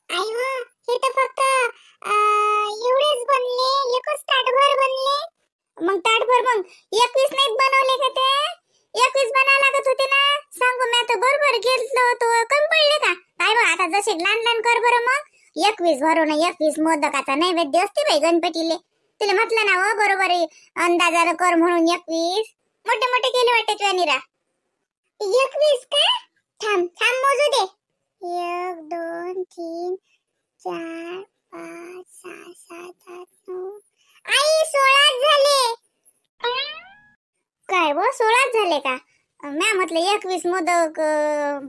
आई व हे तर फक्त एवढेच बनले, एकच ताटभर बनले. मग ताटभर मग 21 नाहीत बनवले का ते? 21 बनवा लागत होते ना. सांगू मी आता बरोबर घेतलं होतं, कमी पडले का? काय बा आता जसे लहान लहान कर बरं मग. 21 भरून 21 मोदकाचा नैवेद्य असते बाई गणपतीले. तुला म्हटलं ना व बरोबर अंदाजानं कर म्हणून 21 मोठे मोठे केले वाटते तुझ्या निरा. 21 का? थांब थांब मोजू दे. 1 2 3 4 5 6 7 8 9. आई 16 झाले. काय व 16 झाले का? म्या म्हटलं 21 मोदक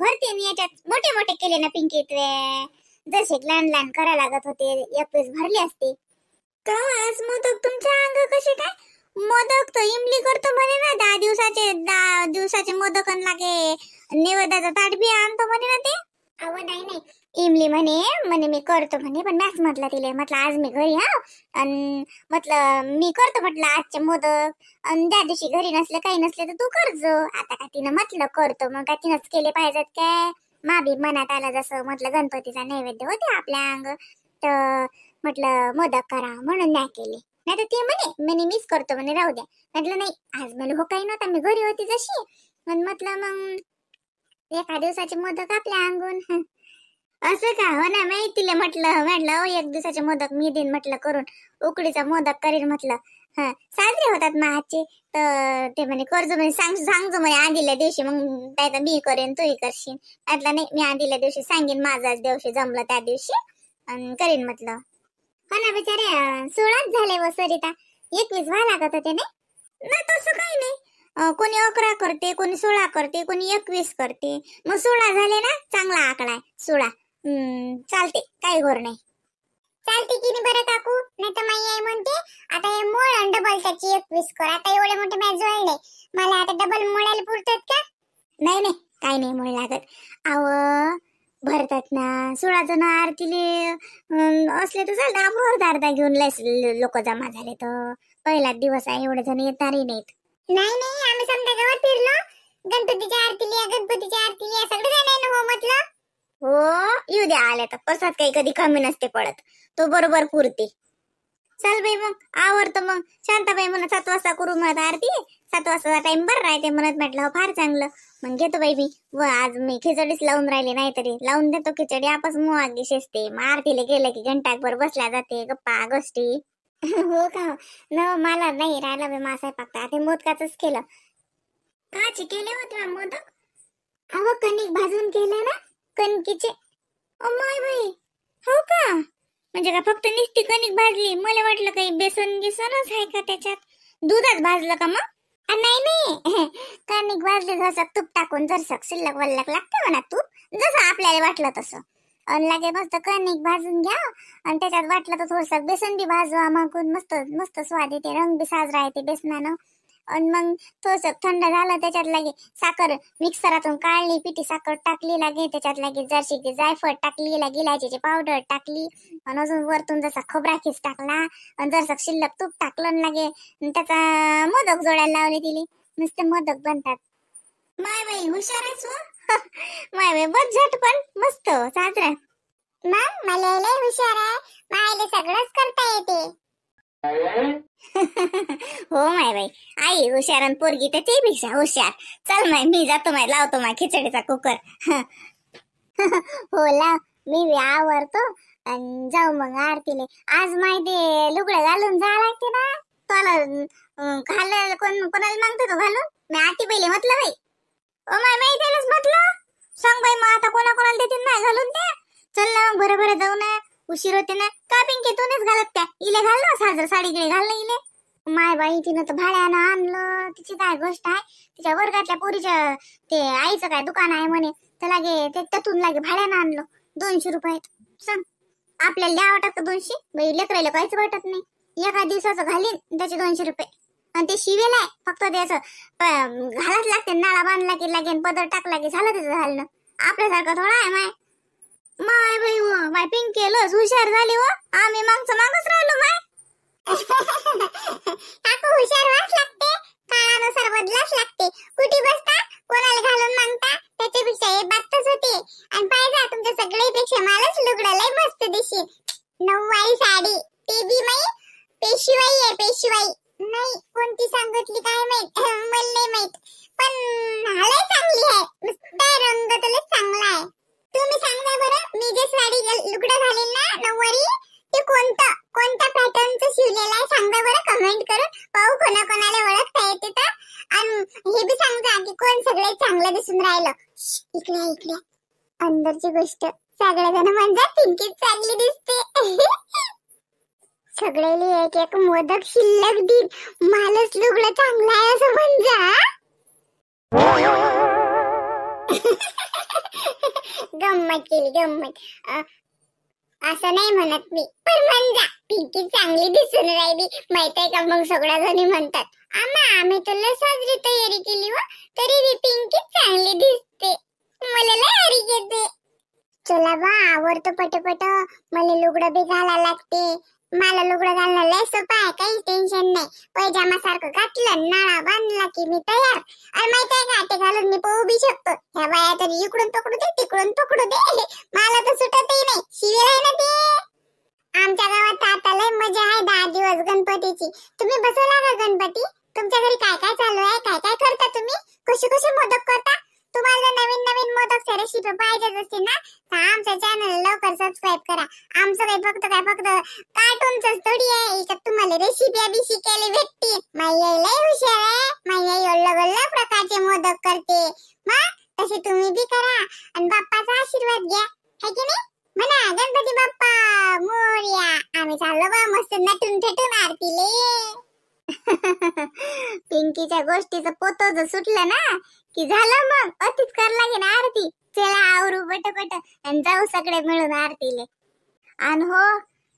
भरते मी याच्यात मोठे मोठे केले ना पिंकी तुए. जसे लहान लहान करा लागत होते 21 भरले असते का? आज मोदक तुमच्या अंग कसे काय? मोदक तर इमली करतो म्हणे ना 10 दिवसाचे मोदक लागे नैवेद्याचा ताट बी आणतो म्हणे ना ते. अहो नाही नाही इमली म्हणे मी करतो म्हणे, पण मॅच म्हटलं तिला म्हटलं आज मी घरी हा आणि म्हटलं मी करतो म्हटलं आजचे मोदक आणि त्या दिवशी घरी नसले काही नसले तर तू करजो. आता का तिनं म्हटलं करतो मग का तिनंच केले पाहिजेत काय? बी मनात आलं जसं म्हटलं गणपतीचा नैवेद्य होते आपल्या अंग तर म्हटलं मोदक करा म्हणून नाही केले. नाही तर ते म्हणे मीच करतो म्हणे राहू द्या. म्हटलं नाही आज मला हो काही नव्हता मी घरी होती जशी म्हटलं मग एका दिवसाचे मोदक आपल्या अंगून असं का? हो ना माहितीले म्हटलं एक दिवसाचे मोदक मी देईन म्हटलं करून उकडीचा मोदक करीन म्हटलं. हा साजरे होतात माझे तर ते म्हणे कर्ज म्हणे सांगजो म्हणे आधील्या दिवशी मग काय तर मी करेन तूही करशील. म्हटलं नाही मी आधील्या दिवशी सांगेन माझाच दिवशी जमलं त्या दिवशी करीन म्हटलं. हो ना बिचारे 16 झाले व सरिता 21 व्हा लागत होते नाही तसं काही नाही. कोणी 11 करते कोणी 16 करते कोणी 21 करते मग 16 झाले ना चांगला आकडा आहे 16. चालते काही घोर नाही. चालते की नाही बरं काकू? नाही तर माई आई म्हणते आता हे मोळ डबल त्याची 21 कर. आता एवढे मोठे मॅच जोडले मला आता डबल मोळायला पुरतात का? नाही नाही काही नाही मोळ लागत. अहो भरतात ना 16 जण आरतीले असले तर चालतं आपण अर्धा घेऊन लोक जमा झाले तर पहिला दिवस आहे एवढे जण येणारही नाहीत. नाही आम्ही समजा गावात फिरलो गणपतीच्या आरतीला सगळे जण हो म्हटलं. हो येऊ द्या आल्या तर प्रसाद काही कधी कमी नसते पडत तो बरोबर पुरते. चल बाई मग आवडतं मग शांताबाई म्हणत 7 वाजता करू म्हणत आरती 7 वाजता टाइम बरं राहते म्हणत म्हटलं फार चांगलं मग घेतो बाई मी व आज मी खिचडीच लावून राहिले नाही तरी लावून देतो खिचडी आपस मुआगी शिजते मग आरतीला गेलं की घंटाभर बसल्या जाते गप्पा गोष्टी. हो का? न मला नाही राहिला बाई मासा पाकता ते मोदकाच केलं. काचे केले होते मोदक? अहो कणिक भाजून केलं ना कणकीचे. ओ माय बाई हो का? म्हणजे का फक्त नुसती कणिक भाजली? मला वाटलं काही बेसन गिसनच आहे का त्याच्यात. दुधात भाजलं का मग? नाही कणिक भाजली जसं तूप टाकून जरसक शिल्लक वल्लक लागते म्हणा तूप जसं आपल्याला वाटलं तसं आणि लागे मस्त कणिक भाजून घ्या आणि त्याच्यात वाटलं तर थोडंसं बेसन बी भाजवा मग मस्त मस्त स्वाद येते रंग बी साजरा येते बेसनानं. आणि मग थोडंसं थंड झालं त्याच्यात लागे साखर मिक्सरातून काढली पिठी साखर टाकली लागे त्याच्यात लागे जरशी जायफळ टाकली लागे इलायचीची पावडर टाकली आणि अजून वरतून जसा खोबरा खीस टाकला आणि जरसा शिल्लक तूप टाकलं लागे त्याचा मोदक जोडायला लावले तिले नुसते मोदक बनतात. माय बाई हुशार आहेस व. माय बाई बस झटपण मस्त साजरा. मग मला लय हुशार आहे मायले सगळंच करता येते. हो माय बाई आई हुशार आणि पोरगी तर ते पेक्षा हुशार. चल माय मी जातो माय लावतो माय खिचडीचा कुकर. हो लाव मी आवरतो आणि जाऊ मग आरतीले. आज माय ते लुगडं घालून जा लागते ना तुला घालायला कोणाला मागतो तो घालून मी आती पहिले म्हटलं बाई. ओ माय बाई त्यालाच म्हटलं सांग बाई मग आता कोणाला देतील नाही घालून ते. चल ना मग बरं जाऊ ना उशीर होते ना. का पिंकी तूनेच घालत त्या इले घाल ना साजर साडी गिळे घाल ना इले. माय बाई तिनं तर भाड्यानं आणलं तिची काय गोष्ट आहे. तिच्या वर्गातल्या पोरीच्या ते आईचं काय दुकान आहे म्हणे तर लागे ते त्यातून लागे भाड्यानं आणलं 200 रुपयात. सांग आपल्याला द्यावं वाटत 200 बाई लेकरायला काहीच वाटत नाही एका दिवसाचं घालीन त्याचे 200 रुपये आणि ते शिवेल आहे फक्त ते असं घालाच लागते नाळा बांधला की लागेल पदर टाकला की झालं त्याचं घालणं. आपल्यासारखं थोडा आहे माय. माय बाई व माय पिंकी लस हुशार झाली व आम्ही मागच राहिलो माय. काकू हुशार व्हाच लागते काळानुसार बदलाच लागते. कुठे बसता कोणाला घालून मागता त्याच्यापेक्षा हे बातच होते. आणि पाहिजे तुमच्या सगळ्यापेक्षा मलाच लुगडं लय मस्त दिसते. नऊवारी साडी ते बी माई पेशवाई आहे पेशवाई. नाही कोणती सांगितली काय माहित मला नाही माहित पण लय चांगली आहे. मस्त रंग तर चांगला आहे. तुम्ही सांगा बरं मी जे साडी लुगडं घालेल ना नऊवारी ते कोणत्या पॅटर्नचं शिवलेलं आहे सांगा बरं कमेंट करून पाहू कोणाला ओळखता येते तर. आणि हे बी सांगा की कोण सगळे चांगलं दिसून राहिलं. इकडे अंदरची गोष्ट सगळेजण म्हणतात पिंकी चांगली दिसते. सगळेले एक एक मोदक शिल्लक दिन मालच लुगडं चांगलं आहे असं म्हणजा. गंमत केली गंमत. असं नाही म्हणत मी पण म्हणजा पिंकी चांगली दिसून राहिली माहित आहे का. मग सगळ्या जणी म्हणतात आम्ही तुला साजरी तयारी केली व तरी बी पिंकी चांगली दिसते. मला लय हरी येते. चला बा आवडतो पटपट मला लुगडं बी घालायला लागते. मला लुगडं घालणं लय सोपं आहे काही टेन्शन नाही. पैजामा सारखं घातलं नाळा बांधला की मी तयार. आणि माहित आहे का ते घालून मी पोहू बी शकतो. ह्या बाया तरी इकडून पकडू दे तिकडून पकडू दे मला तर सुटतही नाही. शिवेल आहे ना ते. आमच्या गावात आता लय मजा आहे 10 दिवस गणपतीची. तुम्ही बसवला का गणपती? तुमच्या घरी काय काय चालू आहे काय करता तुम्ही? कसे मोदक करता? तुम्हाला नवीन मोदक रेसिपी पाहिजे असते ना तर आमच्या चॅनल लवकर सबस्क्राइब करा. आमचं काही फक्त कार्टूनच थोडी आहे इथं तुम्हाला रेसिपी बी शिकायला भेटते. माई आई लय हुशार आहे. माई आई अलग प्रकारचे मोदक करते. मग तसे तुम्ही बी करा आणि बाप्पाचा आशीर्वाद घ्या है की नाही. म्हणा गणपती बाप्पा मोरया. आम्ही चाललो बा मस्त नटून थटून आरतीले. पिंकीच्या गोष्टीचं पोतं सुटलं ना की झालं मग अतिच कर लागे ना आरती. चला आवरू पटपट आणि जाऊ सगळे मिळून आरतीले. आणि हो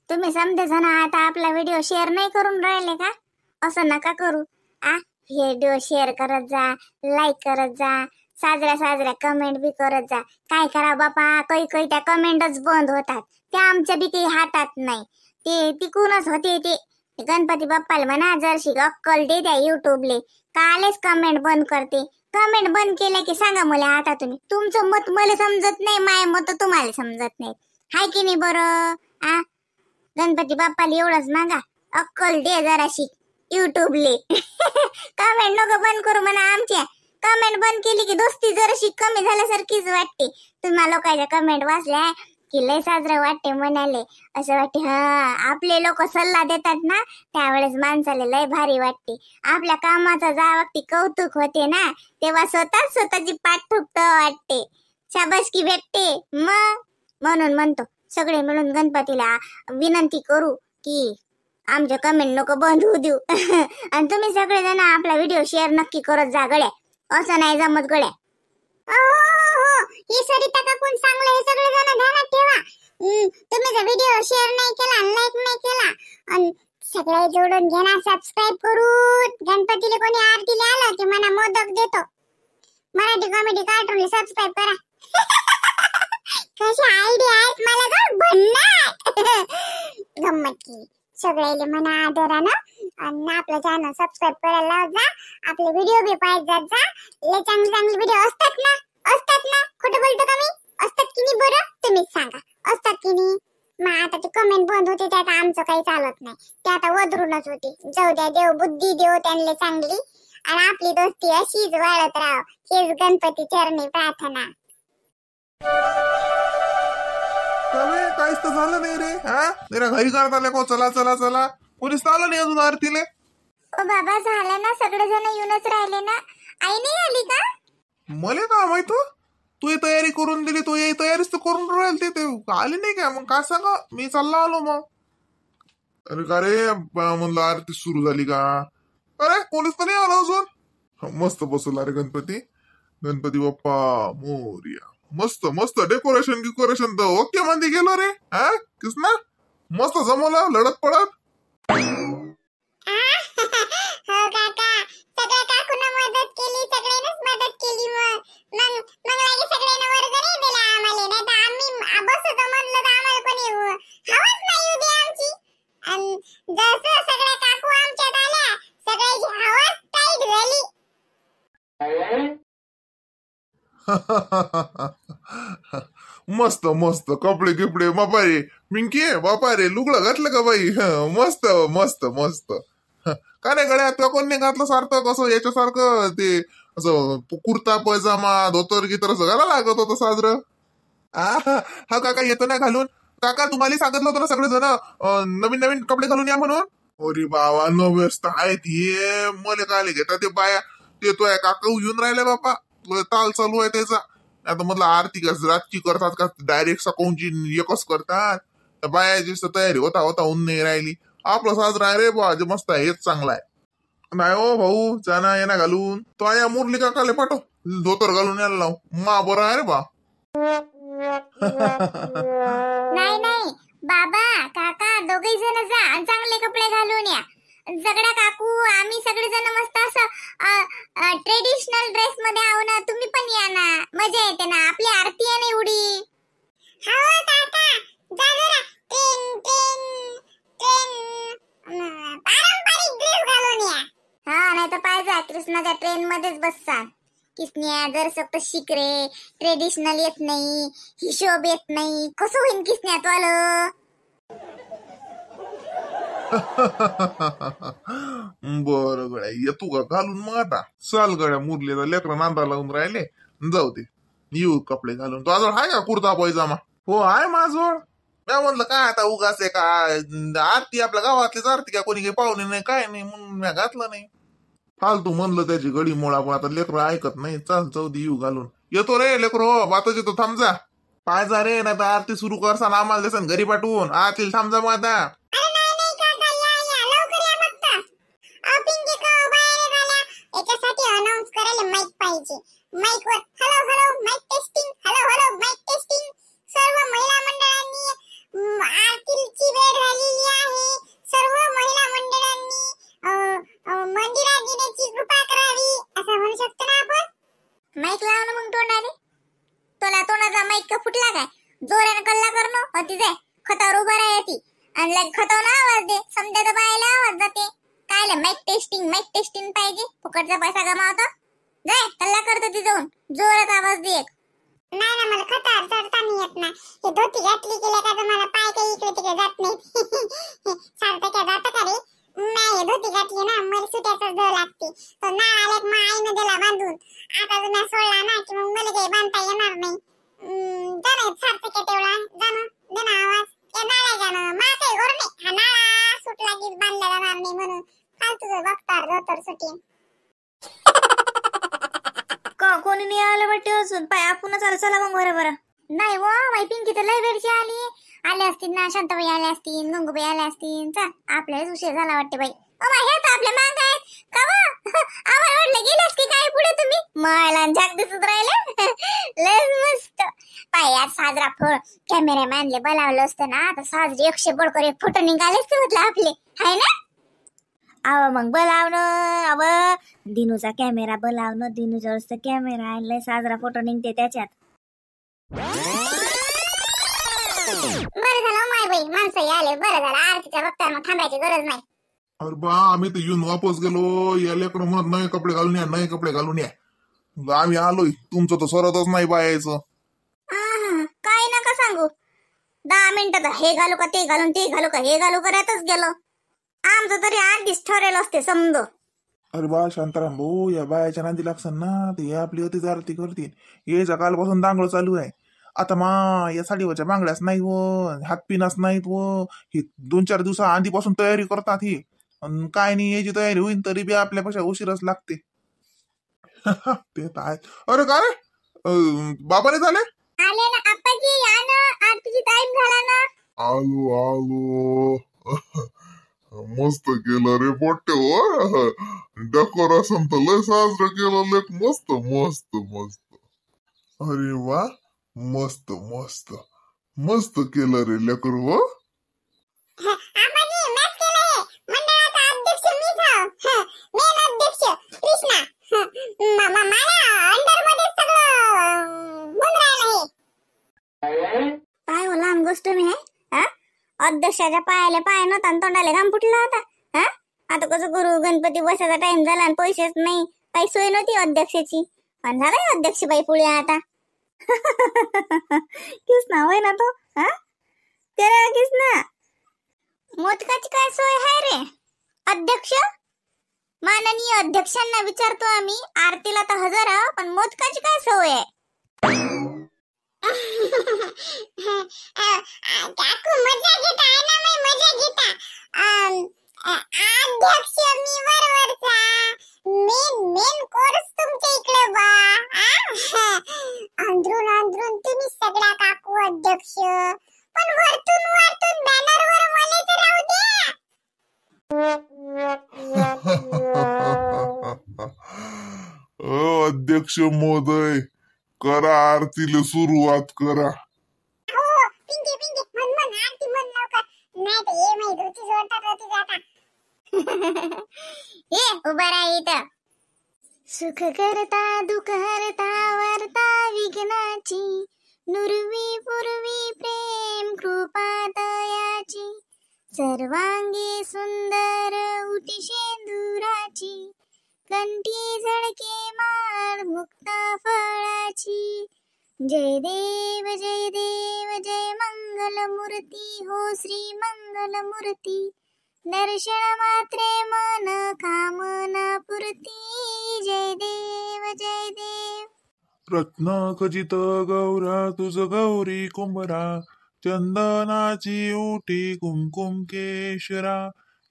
तुम्ही समजे जण आता आपला व्हिडिओ शेअर नाही करून राहिले का? असं नका करू. व्हिडिओ शेअर करत जा लाईक करत जा साजऱ्या कमेंट बी करत जा. काय करा बापा काही त्या कमेंटच बंद होतात. त्या आमच्या बी काही हातात नाही. ते तिकूनच होते ते. गणपती बाप्पाला म्हणा जरशी अक्कल दे त्या युट्यूबले. कालच कमेंट बंद करते. कमेंट बंद केलं की सांगा मला आता तुम्ही. तुमचं मत मला समजत नाही माय मत तुम्हाला समजत नाही हाय की नाही बरं. गणपती बाप्पाला एवढंच मागा अक्कल दे जराशी युट्यूबले. कमेंट नको बंद करू म्हणा आमच्या. कमेंट बंद केली की दोस्ती जराशी कमी झाल्यासारखीच वाटते. तुम्हा लोकांच्या कमेंट वाचल्या की लय साजरं वाटते म्हणाले. असं वाटते आपले लोक सल्ला देतात ना त्यावेळेस माणसाला लय भारी वाटते. आपल्या कामाचा जावक्ती कौतुक होते ना तेव्हा स्वतःची पाठ ठोकत वाटते. शाबासकी भेटते. म्हणून म्हणतो सगळे मिळून गणपतीला विनंती करू की आमच्या कमेंट नको बंद होऊ देऊ. आणि तुम्ही सगळेजण आपला व्हिडिओ शेअर नक्की करत जा गड्या. असं नाही जमत गड्या. हे सरिता काकून सांगलं हे सगळे जण ध्यानात ठेवा. तुम्ही जर व्हिडिओ शेअर नाही केला लाईक नाही केला आणि सगळे जोडून घ्या ना सबस्क्राइब करून. गणपतीला कोणी आरतीला आलं की मला मोदक देतो. मराठी कॉमेडी कार्टूनला सबस्क्राइब करा. कशी आयडिया आहेत मला तर भन्नाट. गंमत केली. सगळ्याले म्हणा आदरानं आणि आपलं चॅनल सबस्क्राइब करायला लावत जा. आपले व्हिडिओ बी पाहत जात जा. लय चांगले व्हिडिओ असतात ना खोटं बोलतो का मी? असतात की नाही बरं तुम्हीच सांगा असतात की नाही. मग आता ते कमेंट बंद होते त्यात आमचं काही चालत नाही. ते आता वधरूनच होते. जाऊ द्या देव बुद्धी देव त्यांना चांगली आणि आपली दोस्ती अशीच वाढत राव हेच गणपती चरणी प्रार्थना. काहीच तर झालं नाही रे. मेरा घरी करत आले को चला कोणीच आलं नाही अजून आरतीले. ओ बाबा झालं ना सगळेजण येऊनच राहिले ना. आई नाही आली का? मला का माहित. तू तयारी करून दिली तू ही तयारीच तर करून राहील ते आली नाही का? मग काय सांगा मी चालला आलो मग. अरे का रे म्हणलं आरती सुरू झाली का? अरे कोणीच तर नाही आलं अजून. मस्त बसवला रे गणपती बाप्पा मोरया. मस्त डेकोरेशन तर ओके मध्ये गेलो रे. किसना मस्त जमवलं लढत पडत. हो काका सगळ्या काकून मदत केली सगळ्यांनीच मदत केली. मग लागे सगळ्यांना वर्ग नाही दिला आम्हाला नाही तर आम्ही बसतो म्हणलं तर आम्हाला कोणी हवंच नाही उभी आमची. आणि जसं सगळ्या काकू आमच्यात आल्या सगळ्याची हवाच टाईट झाली. मस्त मस्त कपडे गिपडे बापा रे. पिंकी बापा रे लुगडं घातलं का बाई? मस्त मस्त मस्त. का नाही गड्या तुला कोण नाही घातलं सारखं कसं याच्यासारखं ते असं कुर्ता पैजामा धोतर गितर असं घाला लागत होतं साजरं. हा काका येतो ना घालून. काका तुम्हाला सांगितलं होतं ना सगळेजण नवीन नवीन कपडे घालून या म्हणून. अरे बाबा नव्यस्त आहेत हे मले काय घेतात ते बाया. ते तो आहे काका येऊन राहिले बापा. ताल चालू आहे त्याचा. आता म्हटलं आरती का रातची करतात का डायरेक्ट सकाळची एकच करतात. त्या बायाची तयारी होता होता होऊन नाही राहिली. आपलं साजरा आहे रे बा जे मस्त आहे हेच चांगला आहे. नाही हो भाऊ जाना येणा घालून तो या मुरली काकाले पाठव धोतर घालून यायला लाव मा बरं आहे रे बा. नाही नाही बाबा काका दोघे जण जा आणि चांगले कपडे घालून या. सगळ्या काकू आम्ही सगळेजण मस्त असं ट्रेडिशनल ड्रेस मध्ये आहो ना. तुम्ही पण या ना मजा येते ना. आपली आरती आहे ना एवढी. हो काका जा जरा ट्रेन ट्रेन ट्रेन पारंपरिक ड्रेस घालून या. हा नाही तर पाहिजे कृष्णाच्या ट्रेन मध्येच बससा. किसन्या जर फक्त शिक रे. ट्रेडिशनल येत नाही हिशोब येत नाही कसं होईन किसन्यात वालं. बरं गड्या येतो का घालून मग आता. चाल गड्या मुरलीला लेकरं नांदा लावून राहिले. जाऊ दे येऊ कपडे घालून. तो आजवळ आहे का कुर्ता पैजामा? हो आहे माझवळ. मी म्हणलं काय आता उगाच आहे का आरती आपल्या गावातलीच आरती का कोणी काही पाहुणे नाही काय नाही म्हणून मी घातलं नाही. फालतू म्हणलं त्याची गडी मोळा पण आता लेकरं ऐकत नाही. चाल जाऊ दे येऊ घालून. येतो रे लेकर हो बातच येतो थांब जा. पायजा रे नाही तर आरती सुरू करसान आम्हाला देसान घरी पाठवून. आरती थांब जा मग आता. याच्यासाठी अनाउन्स करायला माईक पाहिजे. माईक वर hello hello mike testing hello hello mike testing. सर्व महिला मंडळांनी आरतीची वेळ झालेली आहे. सर्व महिला मंडळांनी मंदिरात येण्याची कृपा करावी असं म्हणू शकतो ना आपण. माईक लाव ना मग तोंडाने. तुला तोंडाचा माईक का फुटला काय? जोराने कल्ला करणं होती जाय खतावर उभा राहती आणि लग खतावर आवाज दे. समजा तर बायला आवाज जाते. काय माईक टेस्टिंग पाहिजे. फुकटचा पैसा गमावतो. जाय कल्ला करतो ती जाऊन जोरात आवाज दे. नाही ना मला खतावर चढता नाही येत ना. हे धोती घातली गेल्या का मला पाय काही इकडे तिकडे जात नाही. चालतं का जातं का रे. नाही हे धोती घातली ना मला सुट्याचाच धो लागते. तो ना आल्यात मग आईनं दिला बांधून. आता जर सोडला ना की मग मला काही बांधता येणार नाही. जाणं चालतं का तेवढा जाणं दे ना आवाज. या नाळा जाणं मा काही घर नाही. हा नाळा सुटला की बांधला जाणार नाही म्हणून फालतूच बघतार धोतर सुटी. कोणी नाही आलं वाटते अजून. पाय आपण चला मग बरं. नाही व माई पिंकी तर लय वेळची आले असतील ना. शांताबाई आल्या असतील मंगूबाई आल्या असतील. चल आपल्यालाच उशीर झाला वाटते बाई. हे तर आपल्या माग आहेत का वा. आम्हाला वाटलं गेल्यास की काय पुढे तुम्ही मला झाक दिसत राहिले. लय मस्त पाय आज साजरा कॅमेरामॅनले बोलावलं असतं ना तर साजरी 100 बडकर एक फोटो निघाले असते म्हटलं आपले हाय ना. अव मग बोलावणं. अव दिनूचा कॅमेरा बोलावणं. दिनूजवळचा कॅमेरा आणलाय साजरा फोटो निघते त्याच्यात. बरं झालं माय बाई माणसं आले. बरं झालं आरतीच्या बघताना थांबायची गरज नाही. अरे बा आम्ही तर येऊन वापस गेलो. या लेकरं म्हणत नवे कपडे घालून या नवे कपडे घालून या. आम्ही आलोय तुमचं तर सरतच नाही बायाचं. काय नका सांगू. 10 मिनिटात हे घालू का ते घालून ते घालू का हे घालू करतच गेलो. आमचं तरी आधीच ठरेल असते समजो. अरे बा शांताराम भाऊ या बायाच्या नांदी लागसन ना ते आपली अतिच आरती करतील. याच्या कालपासून दांगड चालू आहे. आता मा या साडीवरच्या बांगड्याच नाही व हातपिनाच नाहीत व हे 2-4 दिवसा आधीपासून तयारी करतात. ही काय नाही याची तयारी होईल तरी बी आपल्यापेक्षा उशीरच लागते. ते तर आहे. अरे का रे बाबाने झाले आले ना आप्पाजी या ना. आरतीची टाइम झाला ना. आलो आलो. मस्त केलं रे पोट्टे हो. डेकोरेशन तर लय साजरं केलं लेक. मस्त मस्त मस्त. अरे वा मस्त मस्त मस्त केलं रे लेकर हो. आप्पाजी मॅच केलं हे. मंडळाचा अध्यक्ष मीच आहो. मेन अध्यक्ष कृष्णा. मला अंडर मध्ये सगळं होऊन राहिलं हे. काय हो लहान गोष्ट मी आहे. अध्यक्षाच्या पायाला पाय नव्हता आणि तोंडाला घाम फुटला होता. आता कसं करू. गणपती बसायचा टाइम झाला आणि पैसेच नाही. काही सोय नव्हती अध्यक्षाची. आणि झालाय अध्यक्षबाई पुढे आता. किस नाव आहे ना तो, हा तेरा किस ना. मोदकाची काय सोय आहे रे अध्यक्ष? माननीय अध्यक्षांना विचारतो आम्ही. आरतीला तर हजर आहो, पण मोदकाची काय सोय आहे? काकू मजा घेता आहे ना, मी मजा घेता. अध्यक्ष मी वरवरचा मेन कोर्स तुमच्या इकडे बा. अंदरून अंदरून तुम्ही सगळा काकू अध्यक्ष, पण वरतून वरतून बॅनरवर मला तर राहू द्या. अध्यक्ष महोदय, करा आरतीला सुरुवात करा. हो पिंकी पिंकी म्हण आरती म्हण लवकर, नाही तर हे माहिती होती जोडतात होती जाता. ये उभा राहा इथं. सुख करता दुःख हरता वार्ता विघ्नाची, नुरवी पूर्वी प्रेम कृपा दयाची, सर्वांगी सुंदर उटी शेंदुराची, कंठी झळके माळ मुक्ता फळाची. जय देव जय देव जय मंगल मूर्ती हो श्री मंगल मूर्ती, दर्शन मात्रे मन कामना पूर्ती. जय देव जय देव. रत्न खचित गौरा तुझ गौरी कुंभरा, चंदनाची ओटी कुमकुम केशरा,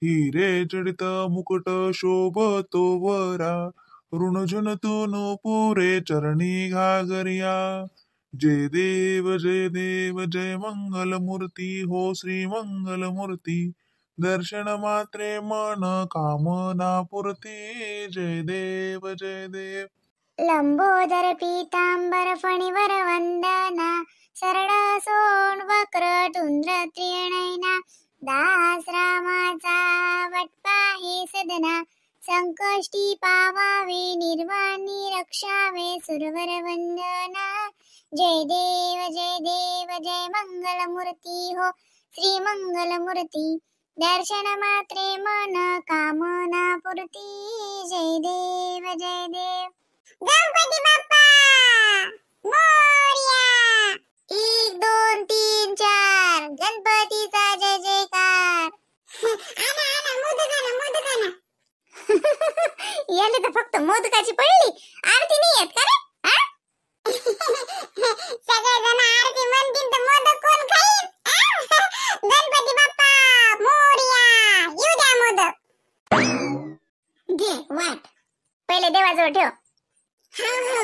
हिरे जडित मुकुट शोभतो वरा, ऋणझुनतून पुरे चरणी घागरिया. जय देव जय देव जय मंगल मूर्ती हो श्री मंगल मूर्ती, दर्शन मात्रे मन कामना पूर्ती. जय देव जय देव. लंबोदर पीतांबर फणीवर वंदना, सरळ सोंड वक्र तुंद्र त्रिनयना, दास रामाचा वटपाहे सदना, संकष्टी पावावे निर्वाणी रक्षावे सुरवर वंदना. जय देव जय मंगल मूर्ती हो श्री मंगल मूर्ती, दर्शन मात्रे मन कामना पूर्ती. जय देव जय देव. गणपती बाप्पा मोरया. 1 2 3 4 गणपतीचा जय जयकार. आना मोदकाना. याले तर फक्त मोदकाची पडली, आरती नाही येत का रे? सगळे जण आरती म्हणतील तर मोदक कोण खाईल? गणपती बाप्पा मोरया. येऊ द्या मोदक. घे वाट, पहिले देवाजवळ ठेव. अरे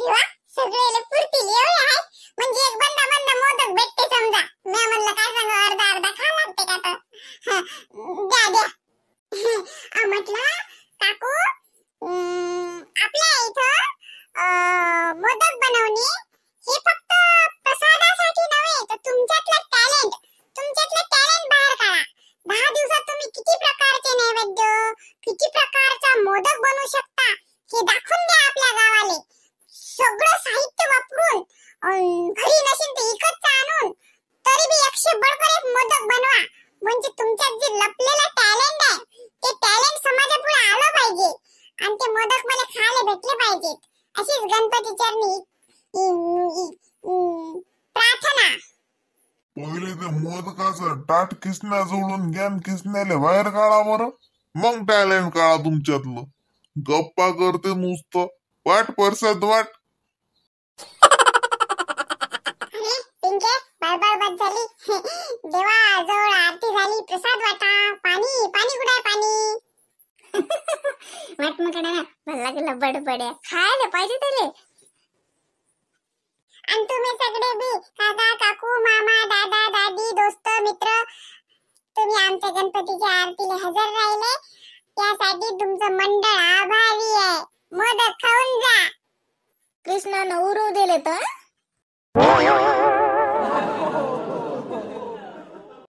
वा, सगळेले पुरतील एवढे आहे म्हणजे एक बंदा मोदक भेटते समजा. मी म्हणलं काय सांगू, अर्धा खा लागते का तर. द्या. म्हटलं काकू, आपल्या इथं मोदक बनवणे हे फक्त प्रसादासाठी नव्हे, तर तुमच्यातलं टॅलेंट बाहेर काढा. 10 दिवसात तुम्ही किती प्रकारचे नैवेद्य, किती प्रकारचा मोदक बनवू शकता हे दाखवून द्या आपल्या गावाले. सगळं साहित्य वापरून, घरी नसेल तर इकतच आणून, तरी बी 100 बडकर एक मोदक बनवा. म्हणजे तुमच्यात जे लपलेलं टॅलेंट आहे ते टॅलेंट समाजापुढे आलं पाहिजे आणि ते मोदक मला खायला भेटले पाहिजेत. अशीच गणपती चरणी प्रार्थना. पहिले ते मोदकाचं ताट किसण्या जोडून ज्ञान किसण्याले बाहेर काढा बरं, मग टॅलेंट काढा तुमच्यातलं. गप्पा करते नुसतं, वाट परसाद वाट. पिंके बडबड झाली. देवाजवळ आरती झाली, प्रसाद वाटा. पाणी कुठे आहे पाणी? वाट मग कडे ना भल्ला गेला बडबड्या खायला पाहिजे त्याले. आणि तुम्ही सगळे बी काका काकू मामा दादा दादी दोस्त मित्र, तुम्ही आमच्या गणपतीच्या आरतीला हजर राहिले त्यासाठी तुमचं मंडळ आभारी आहे. मोदक खाऊन जा. कृष्णानं उरू दिले तर